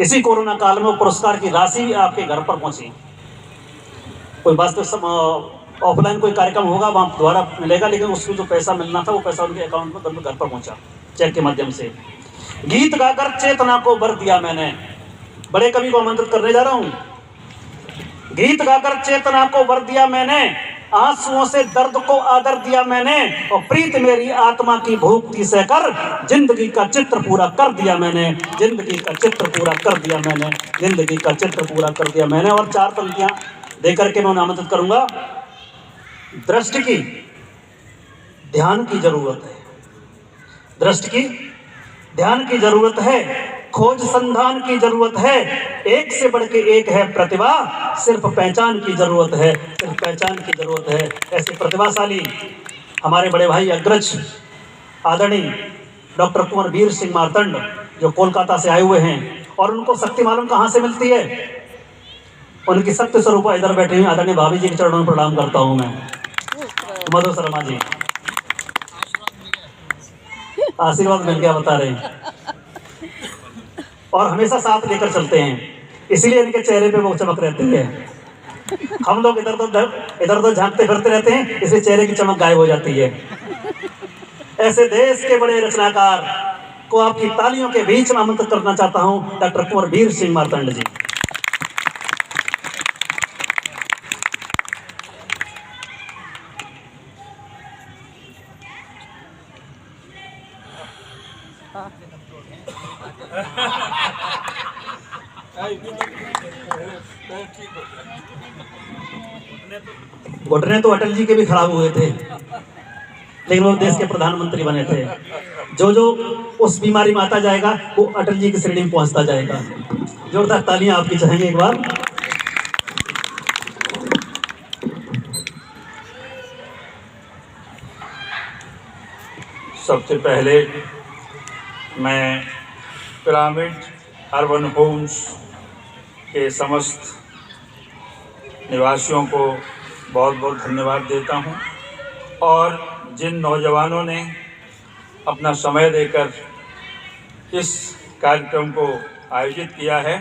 इसी कोरोना काल में वो पुरस्कार की राशि भी आपके घर पर पहुंची। कोई वास्तव ऑफलाइन कोई कार्यक्रम होगा वहाँ द्वारा मिलेगा, लेकिन उसको जो पैसा मिलना था वो पैसा उनके अकाउंट में घर पर पहुंचा चेक के माध्यम से। गीत गाकर चेतना को वर दिया मैंने, बड़े कवि को आमंत्रित करने जा रहा हूँ। गीत गाकर चेतना को वर दिया मैंने, आंसुओं से दर्द को आदर दिया मैंने, और प्रीत मेरी आत्मा की भूख थी सहकर जिंदगी का चित्र पूरा कर दिया मैंने, जिंदगी का चित्र पूरा कर दिया मैंने, जिंदगी का चित्र पूरा कर दिया मैंने। और 4 पंक्तियां देकर के मैं उन्हें आमंत्रित करूंगा। दृष्टि की ध्यान की जरूरत है, दृष्टि की ध्यान की जरूरत है, खोज संधान की जरूरत है, एक से बढ़ के एक है प्रतिभा, सिर्फ पहचान की जरूरत है, सिर्फ पहचान की जरूरत है। ऐसे प्रतिभाशाली हमारे बड़े भाई अग्रज आदरणीय डॉक्टर कुंवर वीर सिंह मार्तंड जो कोलकाता से आए हुए हैं, और उनको शक्ति मालूम कहाँ से मिलती है, उनकी शक्ति स्वरूप इधर बैठे हुए आदरणीय भाभी जी के चरणों में प्रणाम करता हूँ मैं। मधु शर्मा जी आशीर्वाद मिल गया बता रहे हैं, और हमेशा साथ लेकर चलते हैं, इसलिए इनके चेहरे पे वो चमक रहती है। हम लोग इधर उधर झांकते फिरते रहते हैं, इसलिए चेहरे की चमक गायब हो जाती है। ऐसे देश के बड़े रचनाकार को आपकी तालियों के बीच में आमंत्रित करना चाहता हूं, डॉक्टर कुंवर वीर सिंह मार्तंड जी। घुटने तो अटल जी के भी खराब हुए थे, लेकिन वो देश के प्रधानमंत्री बने थे। जो जो उस बीमारी में आता जाएगा वो अटल जी की श्रेणी में पहुंचता जाएगा। जोरदार तालियां आपकी चाहेंगे एक बार। सबसे पहले मैं पिरामिड अर्बन होम्स के समस्त निवासियों को बहुत बहुत धन्यवाद देता हूं, और जिन नौजवानों ने अपना समय देकर इस कार्यक्रम को आयोजित किया है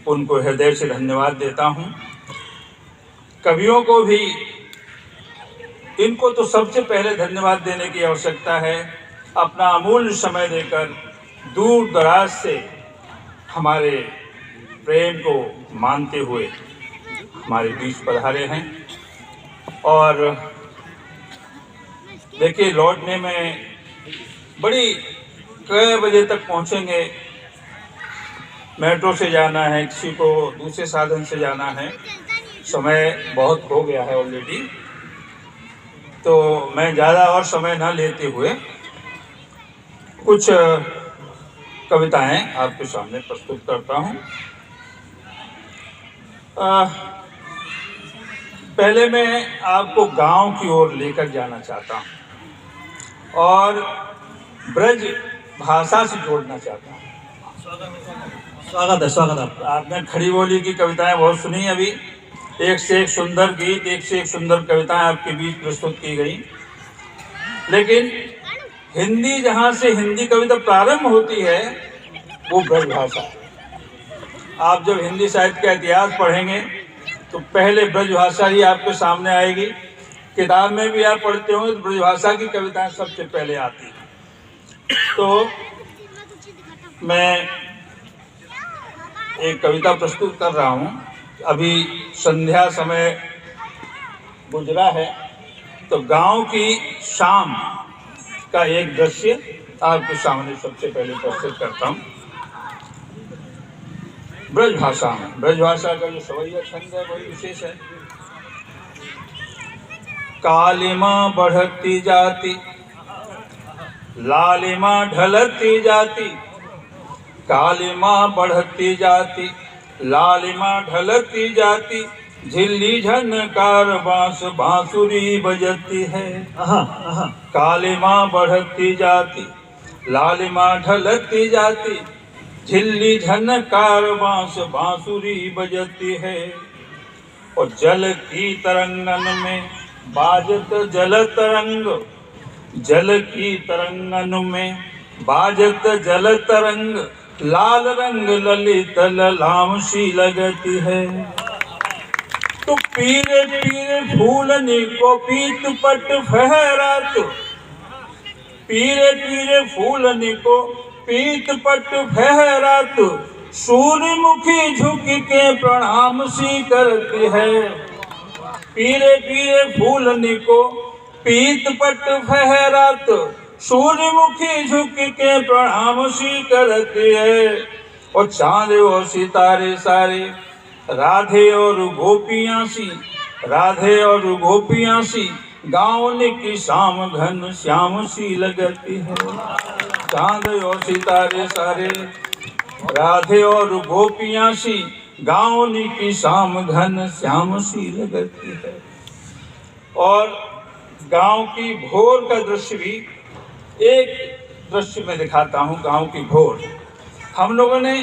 उनको हृदय से धन्यवाद देता हूं। कवियों को भी, इनको तो सबसे पहले धन्यवाद देने की आवश्यकता है, अपना अमूल्य समय देकर दूर दराज से हमारे प्रेम को मानते हुए हमारे बीच पधारे हैं। और देखिए, लौटने में बड़ी कई बजे तक पहुंचेंगे, मेट्रो से जाना है, किसी को दूसरे साधन से जाना है, समय बहुत हो गया है ऑलरेडी, तो मैं ज़्यादा और समय ना लेते हुए कुछ कविताएं आपके सामने प्रस्तुत करता हूं। पहले मैं आपको गांव की ओर लेकर जाना चाहता हूं और ब्रज भाषा से जोड़ना चाहता हूं। स्वागत है, स्वागत है। आपने खड़ी बोली की कविताएं बहुत सुनी अभी, एक से एक सुंदर गीत, एक से एक सुंदर कविताएं आपके बीच प्रस्तुत की गई, लेकिन हिंदी, जहाँ से हिंदी कविता प्रारंभ होती है वो ब्रज भाषा। आप जब हिंदी साहित्य का इतिहास पढ़ेंगे तो पहले ब्रज भाषा ही आपके सामने आएगी। किताब में भी आप पढ़ते होंगे तो ब्रज भाषा की कविताएं सबसे पहले आती हैं। तो मैं एक कविता प्रस्तुत कर रहा हूँ। अभी संध्या समय गुजरा है, तो गांव की शाम का एक दृश्य आपके सामने सबसे पहले प्रस्तुत करता हूँ ब्रज भाषा में। ब्रज भाषा का जो सवैया छंद है वही विशेष है। कालिमा बढ़ती जाती, लालिमा ढलती जाती, कालिमा बढ़ती जाती, लालिमा ढलती जाती, झिल्ली झनकार बांस बांसुरी बजती है। कालिमा बढ़ती जाती, लालिमा ढलती जाती, झिल्ली झनकार बांस बांसुरी बजती है। और जल की तरंगन में बाजत जल तरंग, जल की तरंगन में बाजत जल तरंग, लाल रंग ललित ललाम सी लगती है। तो पीरे पीरे फूलनी को पीत पट फहरात, पीरे पीरे फूलनी को पीत पट फहरात, सूर्यमुखी झुक के प्रणाम सी करती है। पीरे पीरे फूलनी को पीत पट फहरात, सूर्यमुखी झुक के प्रणाम सी करती है। और चांद और सितारे सारे राधे और गोपियां सी, राधे और गोपियां सी, गाँव की शाम घन श्याम सी लगती है। चांद और सितारे सारे राधे और गोपियां सी, गाँव की शाम घन श्याम सी लगती है। और गांव की भोर का दृश्य भी एक दृश्य में दिखाता हूँ। गांव की भोर, हम लोगों ने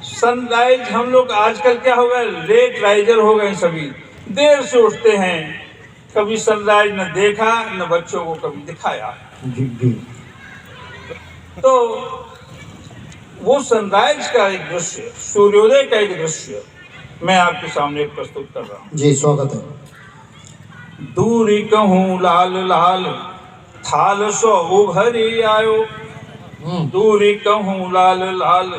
सनराइज, हम लोग आजकल क्या हो गए, लेट राइजर हो गए, सभी देर से उठते हैं, कभी सनराइज न देखा न बच्चों को कभी दिखाया। तो वो सनराइज का एक दृश्य, सूर्योदय का एक दृश्य मैं आपके सामने प्रस्तुत कर रहा हूँ। जी स्वागत है। दूरी कहूँ लाल लाल थाल सो उभरी आयो, दूरी कहूँ लाल लाल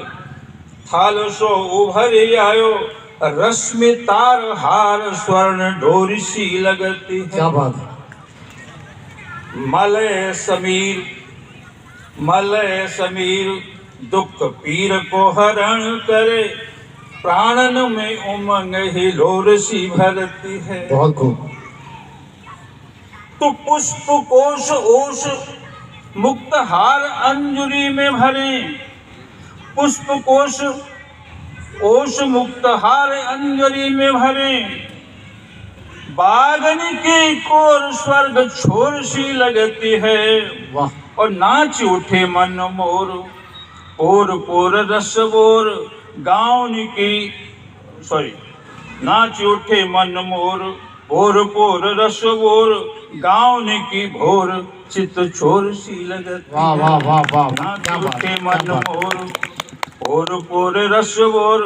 थाल सो उभरी आयो, रश्मि तार हार स्वर्ण डोरी सी लगती है। क्या बात है। मलय समीर, मलय समीर दुख पीर को हरण करे, प्राणन में उमंग ही लोर सी भरती है। बहुत खूब। तो पुष्प कोश ओश मुक्त हार अंजुरी में भरे, पुष्प कोश ओश मुक्त हार अंजलि में भरे, बागनी की कोर स्वर्ग छोर सी लगती है। वाह। और नाच उठे मन मोर, पोर पोर रस बोर, गाँव की सॉरी नाच उठे मन मोर, पोर पोर रस बोर, गाँव की भोर चित छोर सी लगती। वाह वाह वाह वाह। नाच उठे मन मोर, पोर पोर रस बोर,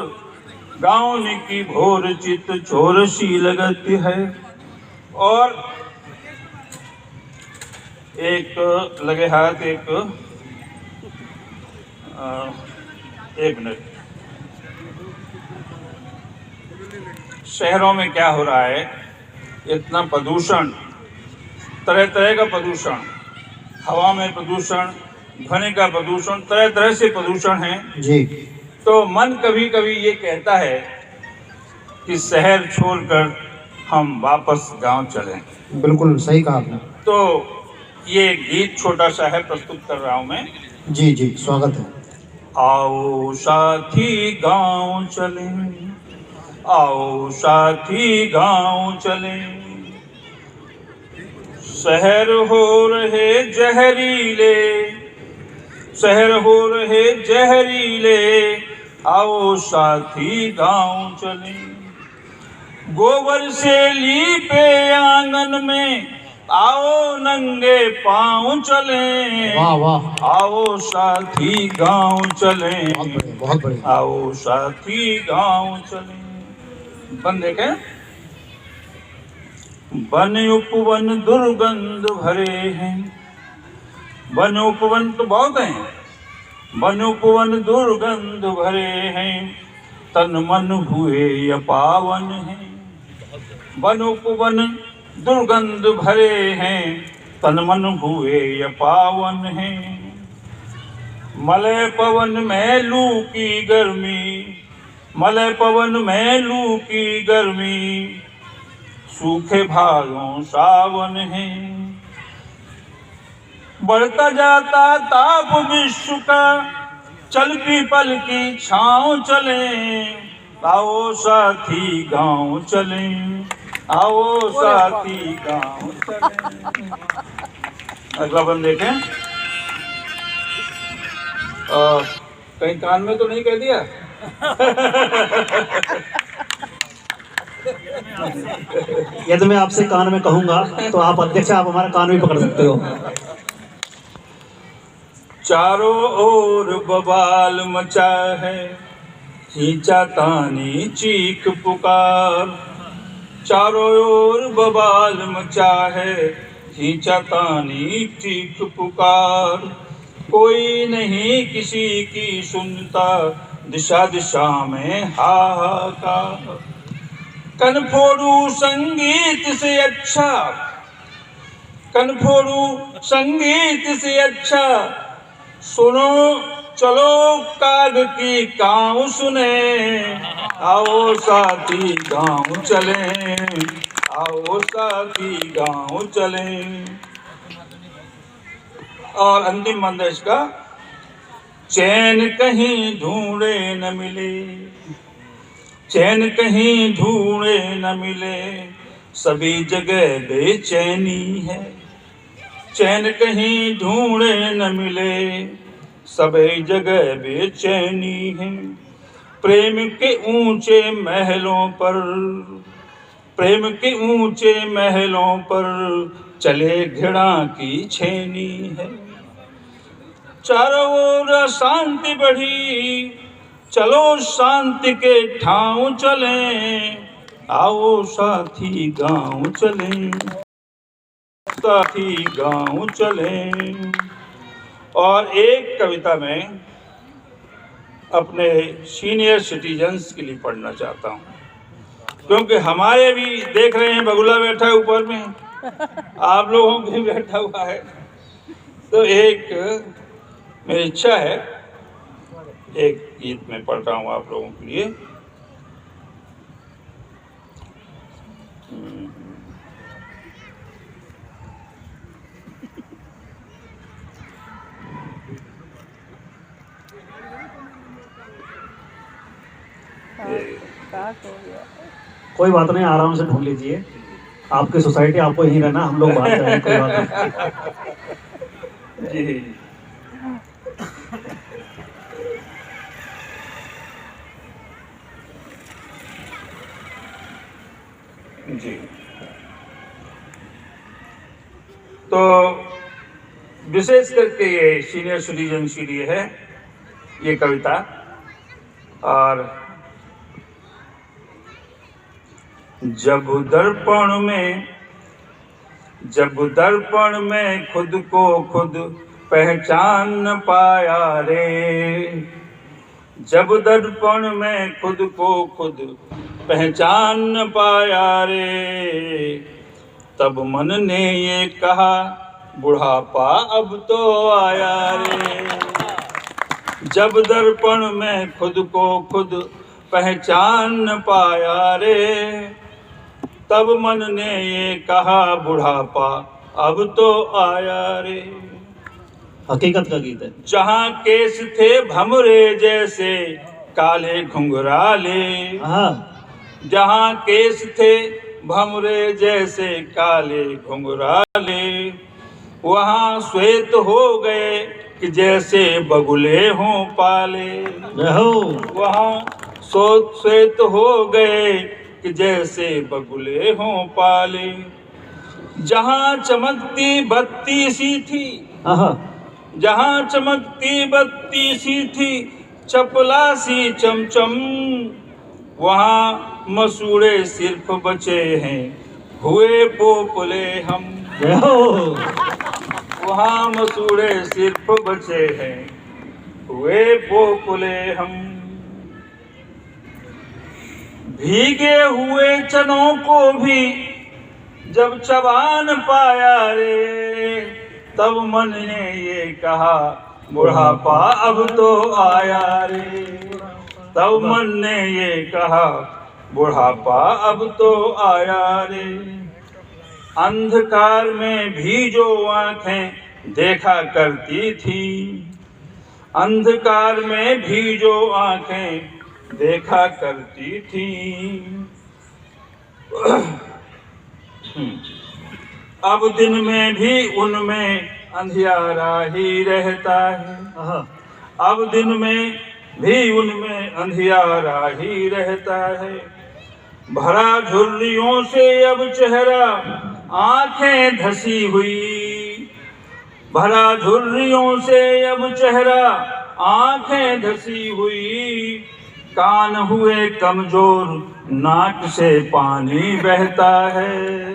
गाँव की भोर चित छोर सी लगती है। और एक लगे हाथ, एक मिनट, शहरों में क्या हो रहा है, इतना प्रदूषण, तरह तरह का प्रदूषण, हवा में प्रदूषण, ध्वनि का प्रदूषण, तरह तरह से प्रदूषण है जी। तो मन कभी कभी ये कहता है कि शहर छोड़कर हम वापस गांव चलें। बिल्कुल सही कहा आपने। तो ये गीत छोटा सा है, प्रस्तुत कर रहा हूं मैं। जी जी स्वागत है। आओ साथी गांव चलें, आओ साथी गांव चलें, शहर हो रहे जहरीले, शहर हो रहे जहरीले, आओ साथी गांव चलें। गोबर से लीपे आंगन में, आओ नंगे पाँव चलें। वाह वाह। आओ साथी गांव चलें, बहुत बढ़िया बहुत बढ़िया। आओ साथी गांव चलें। बन देखें, वन उपवन दुर्गंध भरे हैं, वन उपवन तो बहुत हैं, वन उपवन दुर्गंध भरे हैं, तन मन हुए अपावन हैं। वन उपवन दुर्गंध भरे हैं, तन मन हुए अपावन हैं। मलय पवन में लू की गर्मी, मलय पवन में लू की गर्मी, सूखे भागों सावन है। बढ़ता जाता ताप विश्व का, चल पीपल की छाँव चले, आओ साथी गांव चले, आओ साथी गांव चले। अगला बन देखें, कहीं कान में तो नहीं कह दिया? यदि मैं आपसे कान में कहूंगा तो आप अध्यक्ष, आप हमारा कान भी पकड़ सकते हो। चारों ओर बवाल मचा है, खींचा तानी चीख पुकार। चारों ओर बवाल मचा है, खींचा तानी चीख पुकार। कोई नहीं किसी की सुनता, दिशा दिशा में हाहाकार। कनफोड़ू संगीत से अच्छा, कनफोड़ू संगीत से अच्छा, सुनो चलो काग की काऊ सुने। आओ साथी गाँव चले, आओ साथी गाँव चले। और अंतिम बंद है इसका, चैन कहीं ढूंढे न मिले, चैन कहीं ढूंढे न मिले, सभी जगह बेचैनी है। चैन कहीं ढूंढे न मिले, सभी जगह बेचैनी है। प्रेम के ऊंचे महलों पर, प्रेम के ऊंचे महलों पर, चले घृणा की छेनी है। चारों ओर शांति बढ़ी, चलो शांति के ठाव चलें। आओ साथी गाँव चलें, साथी गाँव चलें। और एक कविता में अपने सीनियर सिटीजन्स के लिए पढ़ना चाहता हूँ, क्योंकि हमारे भी देख रहे हैं बगुला बैठा है ऊपर में, आप लोगों के भी बैठा हुआ है। तो एक मेरी इच्छा है, एक गीत में पढ़ रहा हूँ आप लोगों के लिए। कोई बात नहीं, आराम से ढूंढ लीजिए। आपकी सोसाइटी, आपको यहीं रहना, हम लोग बाहर जाएंगे, कोई बात नहीं। जी जी। तो विशेष करके ये सीनियर सिटीजन के लिए है ये कविता। और जब दर्पण में, जब दर्पण में खुद को खुद पहचान न पाया रे, जब दर्पण में खुद को खुद पहचान न पाया रे, तब मन ने ये कहा बुढ़ापा अब तो आया रे। जब दर्पण में खुद को खुद पहचान न पाया रे, तब मन ने ये कहा बुढ़ापा अब तो आया रे। हकीकत का गीत है। जहाँ केस थे भमरे जैसे काले घुंघराले, जहाँ केस थे भमरे जैसे काले घुंघराले, वहाँ श्वेत हो गए कि जैसे बगुले हों पाले। वहाँ श्वेत हो गए कि जैसे बगुले हों पाले। जहाँ चमकती बत्ती सी थी, जहाँ चमकती बत्ती सी थी चपला सी चमचम, वहाँ मसूड़े सिर्फ बचे हैं हुए पोपले हम। वहाँ मसूड़े सिर्फ बचे हैं हुए पोपले हम। भीगे हुए चनों को भी जब चबान पाया रे, तब मन ने ये कहा बुढ़ापा अब तो आया रे। तब मन ने ये कहा बुढ़ापा अब तो आया रे। अंधकार में भी जो आंखें देखा करती थी, अंधकार में भी जो आंखें देखा करती थी, अब दिन में भी उनमें अंधियारा ही रहता है। अब दिन में भी उनमें अंधियारा ही रहता है। भरा झुर्रियों से अब चेहरा आंखें धसी हुई, भरा झुर्रियों से अब चेहरा, आंखें धसी हुई, कान हुए कमजोर, नाक से पानी बहता है।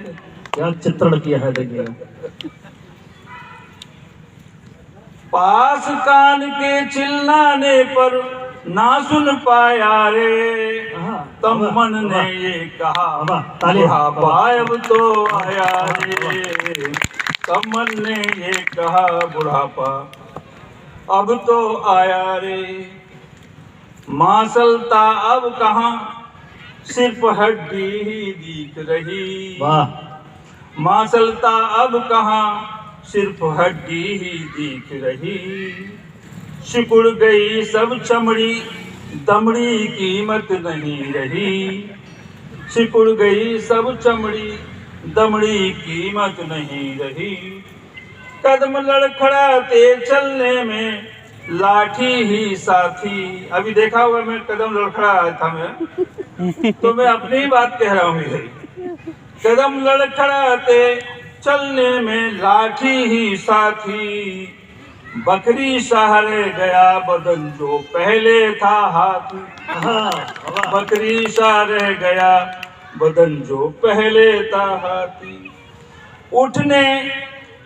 क्या चित्रण किया है देखिए। पास कान के चिल्लाने पर ना सुन पाया रे, तब मन ने ये कहा बुढ़ापा अब तो आया रे, तब मन ने ये कहा बुढ़ापा अब तो आया रे। मांसलता अब कहाँ, सिर्फ हड्डी ही दिख रही, वाह। मांसलता अब कहाँ, सिर्फ हड्डी ही दिख रही। सिकुड़ गई सब चमड़ी, दमड़ी कीमत नहीं रही, सिकुड़ गई सब चमड़ी, दमड़ी कीमत नहीं रही। कदम लड़खड़ाते चलने में लाठी ही साथी। अभी देखा होगा मैं कदम लड़खड़ा आया था मैं, तो मैं अपनी ही बात कह रहा हूँ। कदम लड़खड़ाते चलने में लाठी ही साथी, बकरी सहारे गया बदन जो पहले था हाथी, बकरी सहारे गया बदन जो पहले था हाथी। उठने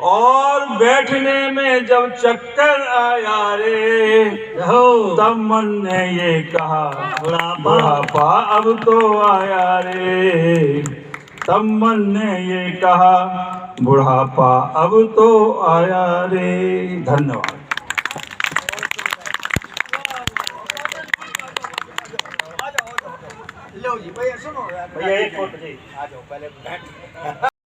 और बैठने में जब चक्कर आया रे, तब मन ने ये कहा बुढ़ापा अब तो आया रे, तब मन ने ये कहा बुढ़ापा अब तो आया रे। धन्यवाद। भैया एक फोटो जी। आ जाओ पहले बैठ।